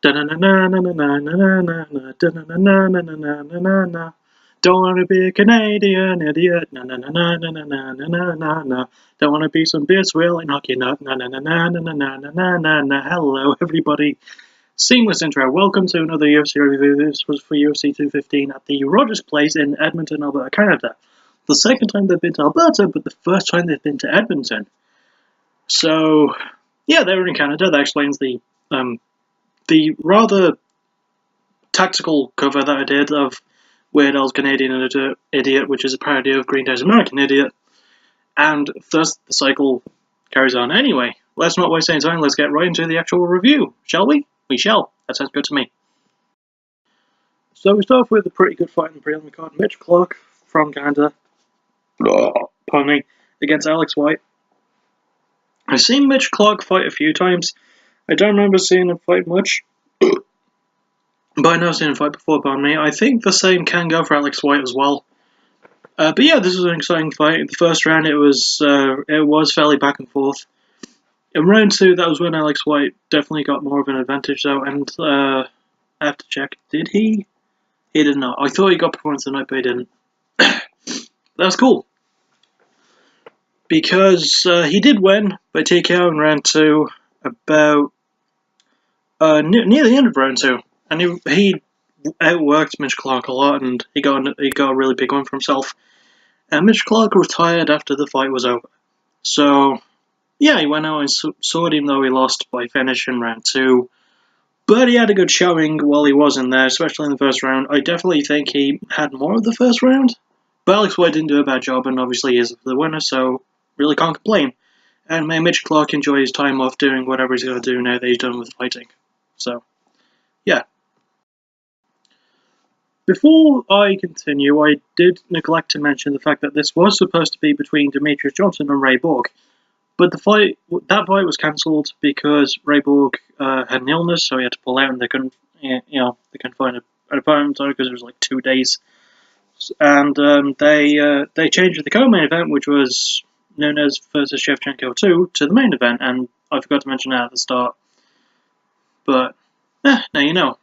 Don't want to be a Canadian idiot. Na na na na na na na na na na. Don't want to be some beer swirling hockey nut. Na na na na na na na na na na. Hello, everybody. Seamless intro. Welcome to another UFC review. This was for UFC 215 at the Rogers Place in Edmonton, Alberta, Canada. The second time they've been to Alberta, but the first time they've been to Edmonton. So, yeah, they were in Canada. That explains the rather tactical cover that I did of Weird Al's Canadian Idiot, which is a parody of Green Day's American Idiot. And thus the cycle carries on. Anyway, let's not waste any time. Let's get right into the actual review, shall we? We shall. That sounds good to me. So we start off with a pretty good fight in the prelim card. Mitch Clark from Canada, pardon me, against Alex White. I've seen Mitch Clark fight a few times. I don't remember seeing him fight much, but I know I've seen him fight before, pardon me. I think the same can go for Alex White as well. But yeah, this was an exciting fight. In the first round, it was fairly back and forth. In round two, that was when Alex White definitely got more of an advantage, though, and I have to check. Did he? He did not. I thought he got performance tonight, but he didn't. That's cool. Because he did win by TKO in round two, about near the end of round two. And he outworked Mitch Clark a lot, and he got a really big win for himself. And Mitch Clark retired after the fight was over. So, yeah, he went out and sawed him, though he lost by finish in round two. But he had a good showing while he was in there, especially in the first round. I definitely think he had more of the first round. But Alex White didn't do a bad job, and obviously he is the winner, so really can't complain. And may Mitch Clark enjoy his time off doing whatever he's going to do now that he's done with fighting. So, yeah. Before I continue, I did neglect to mention the fact that this was supposed to be between Demetrius Johnson and Ray Borg. But that fight was cancelled because Ray Borg had an illness, so he had to pull out, and they couldn't find an opponent because it was like 2 days. And they changed the co-main event, which was Nunes versus Shevchenko 2, to the main event, and I forgot to mention that at the start. But now you know.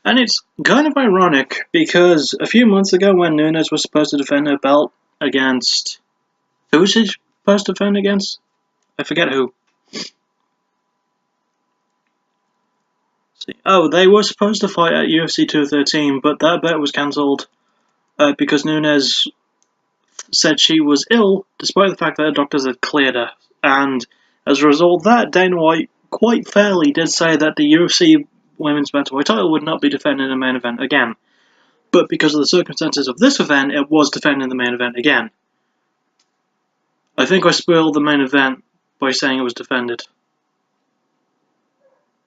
And it's kind of ironic because a few months ago, when Nunes was supposed to defend her belt against, who was he supposed to defend against? I forget who. Oh, they were supposed to fight at UFC 213, but that bet was cancelled because Nunes said she was ill, despite the fact that her doctors had cleared her. And as a result of that, Dana White quite fairly did say that the UFC Women's Bantamweight title would not be defended in the main event again. But because of the circumstances of this event, it was defended in the main event again. I think I spoiled the main event by saying it was defended.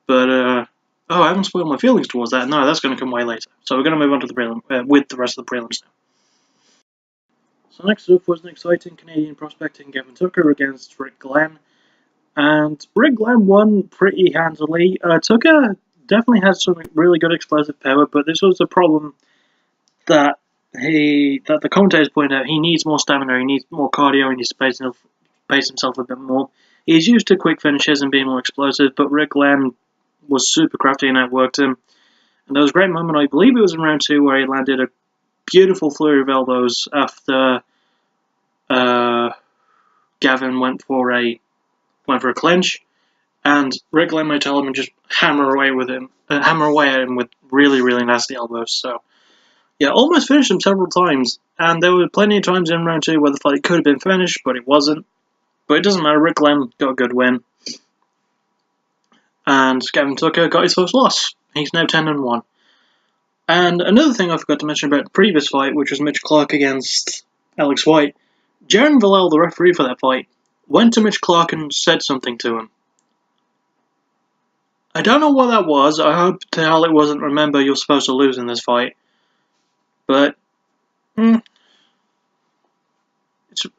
But, I haven't spoiled my feelings towards that. No, that's going to come way later. So we're going to move on to the prelim, with the rest of the prelims now. So next up was an exciting Canadian prospect in Gavin Tucker against Rick Glenn. And Rick Glenn won pretty handily. Tucker definitely has some really good explosive power, but this was a problem that the commentators pointed out. He needs more stamina, he needs more cardio, he needs to pace himself a bit more. He's used to quick finishes and being more explosive, but Rick Glenn was super crafty and outworked him. And there was a great moment, I believe it was in round two, where he landed a beautiful flurry of elbows after Gavin went for a clinch. And Rick Glenn might tell him and just hammer away at him with really, really nasty elbows. So, yeah, almost finished him several times. And there were plenty of times in round two where the fight could have been finished, but it wasn't. But it doesn't matter. Rick Glenn got a good win. And Gavin Tucker got his first loss. He's now 10-1. And another thing I forgot to mention about the previous fight, which was Mitch Clark against Alex White, Jaron Villel, the referee for that fight, went to Mitch Clark and said something to him. I don't know what that was. I hope to hell it wasn't, remember, you're supposed to lose in this fight. But, it's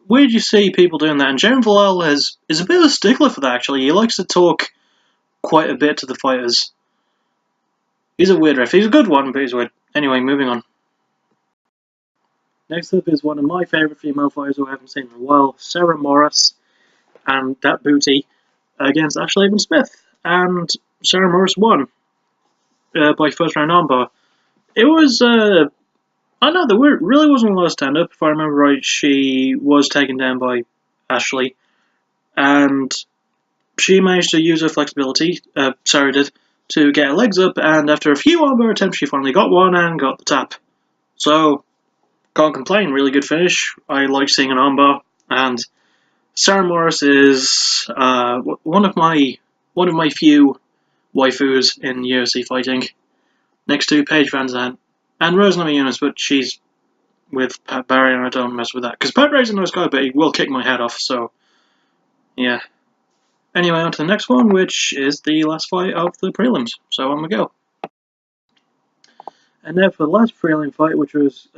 weird you see people doing that. And Jaron Villel is a bit of a stickler for that, actually. He likes to talk quite a bit to the fighters. He's a weird ref. He's a good one, but he's weird. Anyway, moving on. Next up is one of my favourite female fighters who I haven't seen in a while, Sarah Morris, and that booty against Ashley Smith. And Sarah Morris won. by first round armbar. It was, I know, there really wasn't a lot of stand up. If I remember right, she was taken down by Ashley, and she managed to use her flexibility, Sarah did, to get her legs up, and after a few armbar attempts, she finally got one and got the tap. So, can't complain, really good finish. I like seeing an armbar, and Sarah Morris is one of my few waifus in UFC fighting, next to Paige Van Zandt and Rose Namajunas, but she's with Pat Barry, and I don't mess with that because Pat Barry's a nice guy, but he will kick my head off. So yeah. Anyway, on to the next one, which is the last fight of the prelims. So on we go. And now for the last prelim fight, which was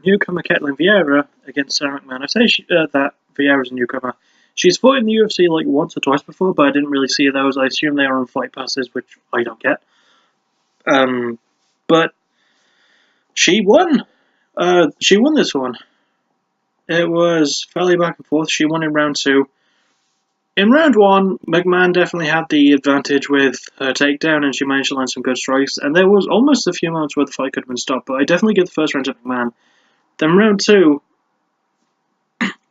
newcomer Ketlin Vieira against Sarah McMahon. I say that Vieira's a newcomer. She's fought in the UFC like once or twice before, but I didn't really see those. I assume they are on fight passes, which I don't get. But she won. She won this one. It was fairly back and forth. She won in round 2. In round 1, McMahon definitely had the advantage with her takedown, and she managed to land some good strikes. And there was almost a few moments where the fight could have been stopped, but I definitely give the first round to McMahon. Then round 2,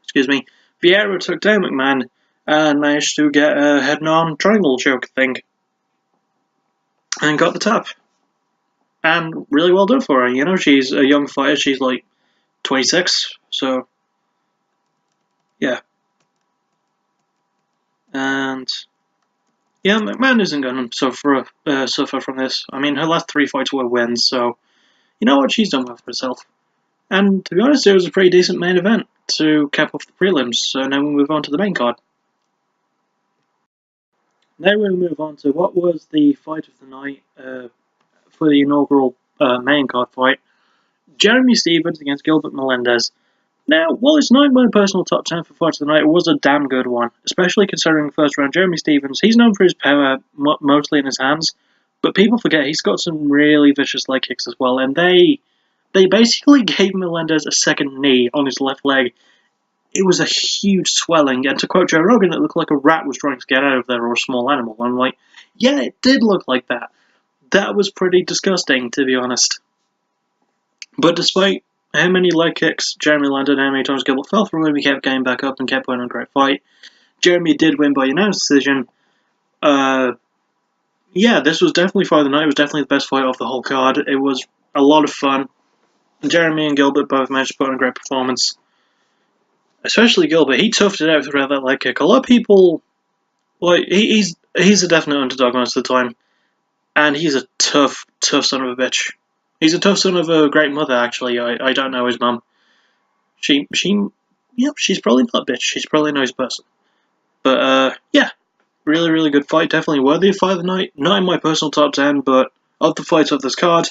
excuse me, Vieira took down McMahon and managed to get a head-on triangle choke thing, and got the tap. And really well done for her. You know, she's a young fighter. She's like 26, so yeah. And yeah, McMahon isn't going to suffer from this. I mean, her last 3 fights were wins, so you know what? She's done well for herself. And to be honest, it was a pretty decent main event to cap off the prelims. So now we'll move on to the main card. Now we'll move on to what was the fight of the night for the inaugural main card fight. Jeremy Stephens against Gilbert Melendez. Now, while it's not my personal top 10 for fights of the night, it was a damn good one, especially considering the first round. Jeremy Stephens, he's known for his power mostly in his hands, but people forget he's got some really vicious leg kicks as well, and they basically gave Melendez a second knee on his left leg. It was a huge swelling, and to quote Joe Rogan, it looked like a rat was trying to get out of there or a small animal. I'm like, yeah, it did look like that. That was pretty disgusting, to be honest. But despite how many leg kicks Jeremy landed, how many times Gilbert fell from him, he kept getting back up and kept putting on a great fight. Jeremy did win by unanimous decision. Yeah, this was definitely fight of the night. It was definitely the best fight of the whole card. It was a lot of fun. Jeremy and Gilbert both managed to put on a great performance. Especially Gilbert, he toughed it out throughout that leg kick. A lot of people, like, he's a definite underdog most of the time. And he's a tough son of a bitch. He's a tough son of a great mother, actually. I don't know his mum. She's probably not a bitch. She's probably a nice person. But, yeah. Really, really good fight. Definitely worthy of fight of the night. Not in my personal top 10, but of the fights of this card,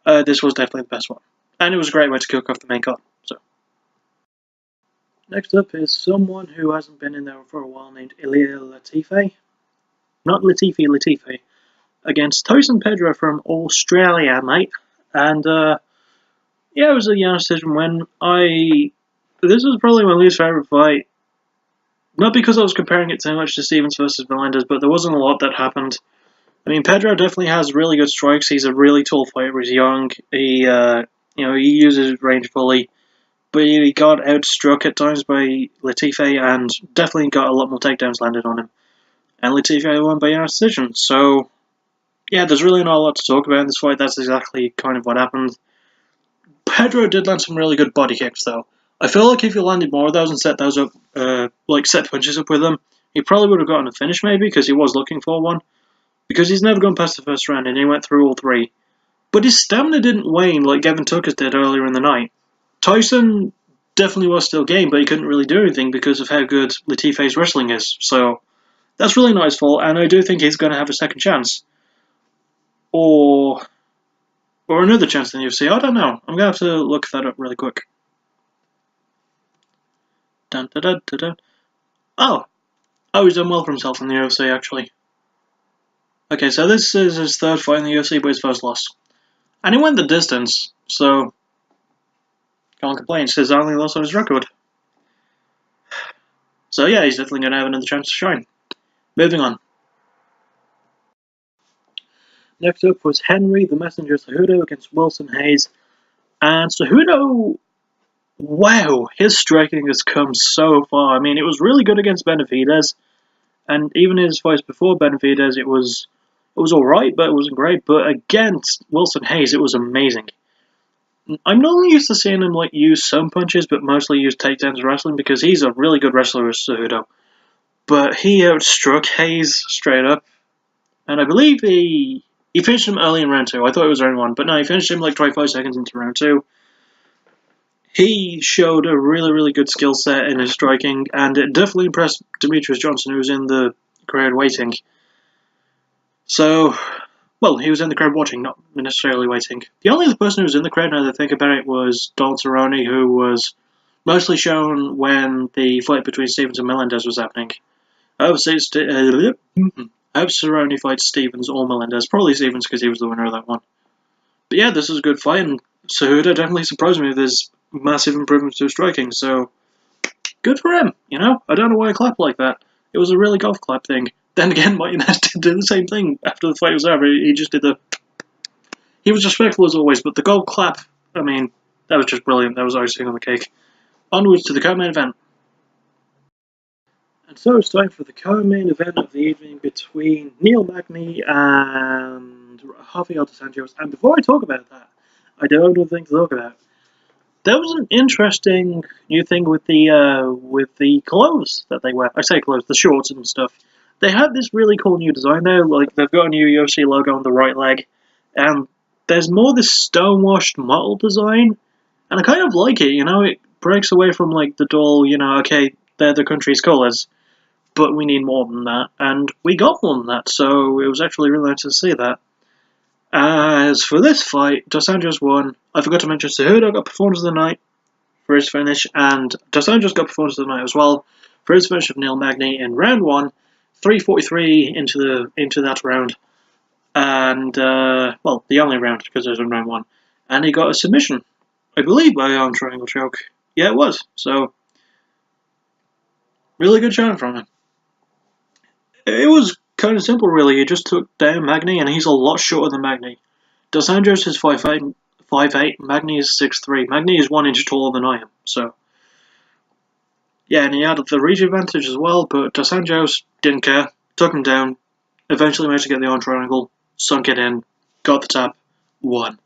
this was definitely the best one. And it was a great way to kick off the main card. So, next up is someone who hasn't been in there for a while named Ilia Latifi. Not Latifi, Latifi. Against Tyson Pedro from Australia, mate. And, yeah, it was a unanimous decision win. This was probably my least favourite fight. Not because I was comparing it too much to Stephens versus Melendez, but there wasn't a lot that happened. I mean, Pedro definitely has really good strikes. He's a really tall fighter. He's young. He uses his range fully. But he got outstruck at times by Latifi and definitely got a lot more takedowns landed on him. And Latifi won by unanimous decision. So, yeah, there's really not a lot to talk about in this fight. That's exactly kind of what happened. Pedro did land some really good body kicks, though. I feel like if he landed more of those and set those up, set punches up with them, he probably would have gotten a finish, maybe, because he was looking for one. Because he's never gone past the first round, and he went through all 3. But his stamina didn't wane like Gavin Tucker's did earlier in the night. Tyson definitely was still game, but he couldn't really do anything because of how good Latifi's wrestling is. So, that's really not his fault, and I do think he's going to have a second chance. Or another chance in the UFC. I don't know. I'm going to have to look that up really quick. Dun, dun, dun, dun, dun. Oh, he's done well for himself in the UFC, actually. Okay, so this is his 3rd fight in the UFC, but his 1st loss. And he went the distance, so can't complain. It's his only loss on his record. So yeah, he's definitely going to have another chance to shine. Moving on. Next up was Henry, the Messenger Cejudo against Wilson Hayes. And Cejudo, wow, his striking has come so far. I mean, it was really good against Benavidez, and even his fights before Benavidez, it was alright, but it wasn't great. But against Wilson Hayes, it was amazing. I'm not used to seeing him use some punches, but mostly use takedowns wrestling because he's a really good wrestler with Cejudo. But he outstruck Hayes straight up, and I believe he finished him early in round 2. I thought it was round 1, but no, he finished him 25 seconds into round 2. He showed a really, really good skill set in his striking, and it definitely impressed Demetrius Johnson, who was in the crowd waiting. So, well, he was in the crowd watching, not necessarily waiting. The only other person who was in the crowd, now that I think about it, was Donald Cerrone, who was mostly shown when the fight between Stevens and Melendez was happening. I hope Cerrone fights Stevens or Melendez. Probably Stevens because he was the winner of that one. But yeah, this was a good fight, and Cejudo definitely surprised me with his massive improvements to striking, so good for him, you know? I don't know why I clapped like that. It was a really golf clap thing. Then again, Nunes did do the same thing after the fight was over. He just did the... He was respectful as always, but the golf clap, I mean, that was just brilliant. That was icing on the cake. Onwards to the co-main event. And so it's time for the co-main event of the evening between Neil Magny and Rafael dos Anjos. And before I talk about that, I do have another thing to talk about. There was an interesting new thing with the clothes that they wear. I say clothes, the shorts and stuff. They had this really cool new design there. They've got a new UFC logo on the right leg, and there's more this stonewashed model design, and I kind of like it. You know, it breaks away from the dull. Okay, they're the country's colours, but we need more than that, and we got more than that. So it was actually really nice to see that. As for this fight, Dos Anjos won. I forgot to mention Cejudo got Performance of the Night for his finish, and Dos Anjos got Performance of the Night as well for his finish of Neil Magny in round 1, 3:43 into that round, and well, the only round because it was in round 1, and he got a submission, I believe, by arm triangle choke. Yeah, it was. So really good showing from him. It was kind of simple, really. He just took down Magny, and he's a lot shorter than Magny. Dos Anjos is 5'8", Magny is 6'3". Magny is 1 inch taller than I am, so... Yeah, and he had the reach advantage as well, but Dos Anjos didn't care, took him down, eventually managed to get the arm triangle, sunk it in, got the tap, won.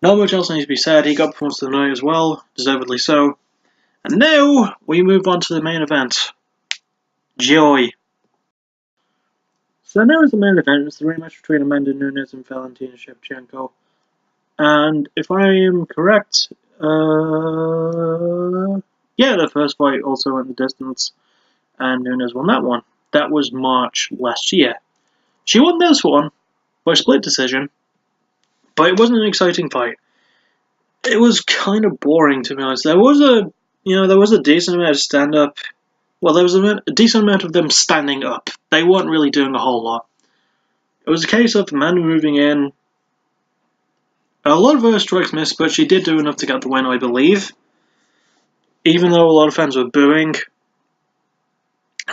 Not much else needs to be said. He got Performance of the Night as well, deservedly so. And now, we move on to the main event. Joy. So now is the main event. It's the rematch between Amanda Nunes and Valentina Shevchenko. And if I am correct, yeah, the first fight also went the distance, and Nunes won that one. That was March last year. She won this one by split decision, but it wasn't an exciting fight. It was kind of boring, to be honest. There was a decent amount of stand-up. Well, there was a decent amount of them standing up. They weren't really doing a whole lot. It was a case of Amanda moving in. A lot of her strikes missed, but she did do enough to get the win, I believe. Even though a lot of fans were booing.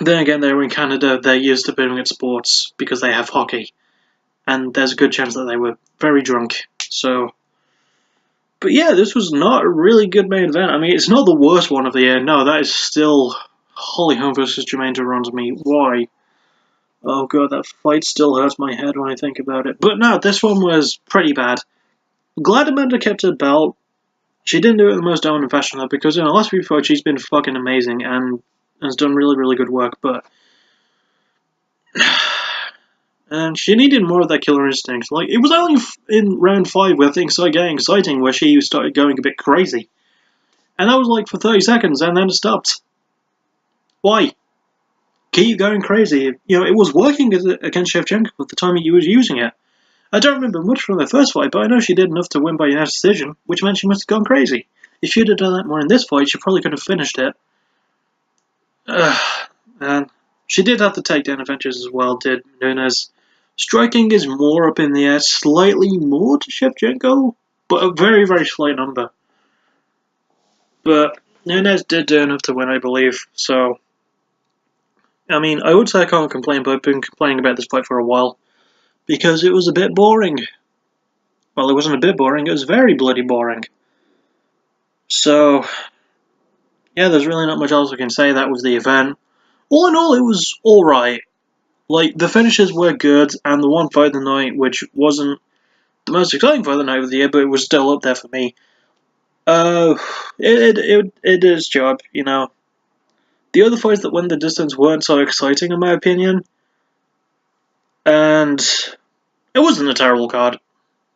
Then again, they were in Canada, they're used to booing at sports because they have hockey. And there's a good chance that they were very drunk. So... But yeah, this was not a really good main event. I mean, it's not the worst one of the year. No, that is still Holly Holm versus Jermaine Duran to me. Why? Oh god, that fight still hurts my head when I think about it. But no, this one was pretty bad. Glad Amanda kept her belt. She didn't do it in the most dominant fashion though, because in the last few fights she's been fucking amazing and has done really, really good work, but... And she needed more of that killer instinct. It was only in round 5 where things started getting exciting, where she started going a bit crazy. And that was for 30 seconds, and then it stopped. Why? Keep going crazy. It was working against Shevchenko at the time he was using it. I don't remember much from the first fight, but I know she did enough to win by unanimous decision, which meant she must have gone crazy. If she'd have done that more in this fight, she probably could have finished it. And she did have the takedown adventures as well, did Nunes. Striking is more up in the air, slightly more to Shevchenko, but a very, very slight number. But Nunes did do enough to win, I believe, so... I mean, I would say I can't complain, but I've been complaining about this fight for a while. because it was a bit boring. Well, it wasn't a bit boring, it was very bloody boring. So, yeah, there's really not much else I can say. That was the event. All in all, it was alright. Like, the finishes were good, and the one fight of the night, which wasn't the most exciting fight of the night of the year, but it was still up there for me. It did its job, you know. The other fights that went the distance weren't so exciting, in my opinion. And it wasn't a terrible card.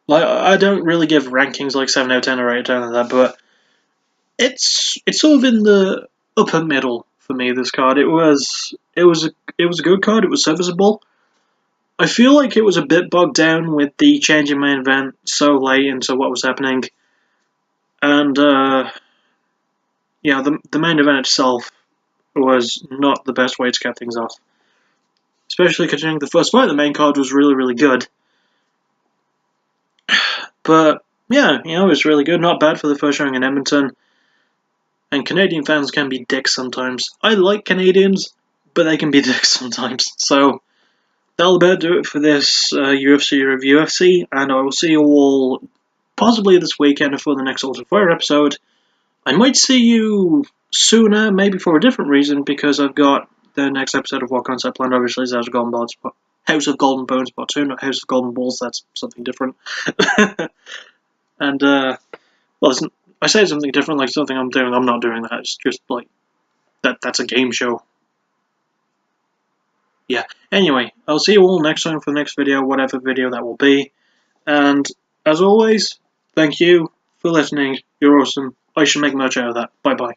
Like, I don't really give rankings like 7 out of 10 or 8 out of 10 like that, but it's sort of in the upper middle for me, this card. It was a good card, it was serviceable. I feel like it was a bit bogged down with the change in main event so late into what was happening. And, yeah, the main event itself was not the best way to cap things off. Especially considering the first fight of the main card was really, really good. But, yeah, you know, it was really good. Not bad for the first showing in Edmonton. And Canadian fans can be dicks sometimes. I like Canadians, but they can be dicks sometimes. So, that'll about do it for this UFC review UFC, and I will see you all possibly this weekend for the next Ultimate Fire episode. I might see you sooner, maybe for a different reason, because I've got the next episode of What Concept planned. Obviously, is House of Golden Bones Part 2, not House of Golden Balls. That's something different. And, well, I say something different, like something I'm doing. I'm not doing that. It's just like that's a game show. Yeah. Anyway, I'll see you all next time for the next video, whatever video that will be. And as always, thank you for listening. You're awesome. I should make merch out of that. Bye bye.